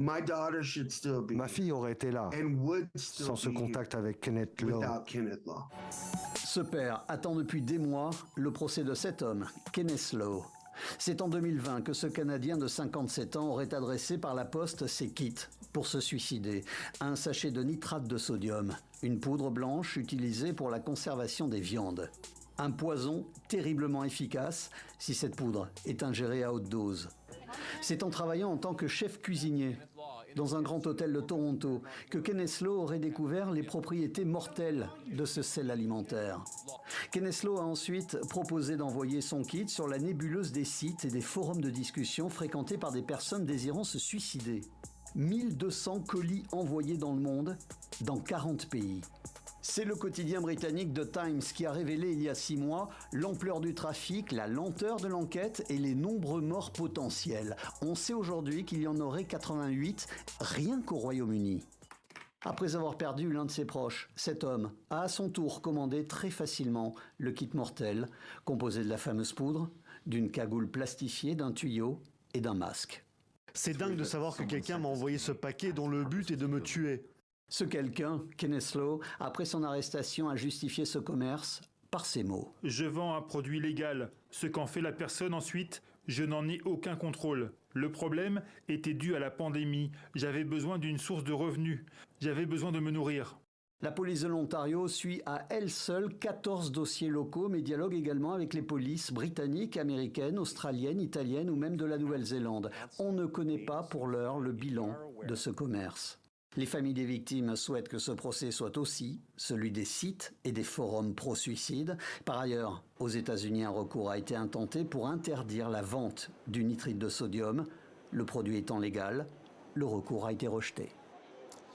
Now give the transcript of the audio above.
Ma fille aurait été là, sans ce contact avec Kenneth Lowe. Ce père attend depuis des mois le procès de cet homme, Kenneth Lowe. C'est en 2020 que ce Canadien de 57 ans aurait adressé par la poste ses kits pour se suicider. Un sachet de nitrate de sodium, une poudre blanche utilisée pour la conservation des viandes. Un poison terriblement efficace si cette poudre est ingérée à haute dose. C'est en travaillant en tant que chef cuisinier dans un grand hôtel de Toronto que Kenneth Lowe aurait découvert les propriétés mortelles de ce sel alimentaire. Kenneth Lowe a ensuite proposé d'envoyer son kit sur la nébuleuse des sites et des forums de discussion fréquentés par des personnes désirant se suicider. 1200 colis envoyés dans le monde, dans 40 pays. C'est le quotidien britannique The Times qui a révélé il y a 6 mois l'ampleur du trafic, la lenteur de l'enquête et les nombreux morts potentiels. On sait aujourd'hui qu'il y en aurait 88 rien qu'au Royaume-Uni. Après avoir perdu l'un de ses proches, cet homme a à son tour commandé très facilement le kit mortel, composé de la fameuse poudre, d'une cagoule plastifiée, d'un tuyau et d'un masque. C'est dingue de savoir que quelqu'un m'a envoyé ce paquet dont le but est de me tuer. Ce quelqu'un, Kenneth Lowe, après son arrestation, a justifié ce commerce par ces mots. Je vends un produit légal. Ce qu'en fait la personne ensuite, je n'en ai aucun contrôle. Le problème était dû à la pandémie. J'avais besoin d'une source de revenus. J'avais besoin de me nourrir. La police de l'Ontario suit à elle seule 14 dossiers locaux, mais dialogue également avec les polices britanniques, américaines, australiennes, italiennes ou même de la Nouvelle-Zélande. On ne connaît pas pour l'heure le bilan de ce commerce. Les familles des victimes souhaitent que ce procès soit aussi celui des sites et des forums pro-suicide. Par ailleurs, aux États-Unis, un recours a été intenté pour interdire la vente du nitrite de sodium. Le produit étant légal, le recours a été rejeté.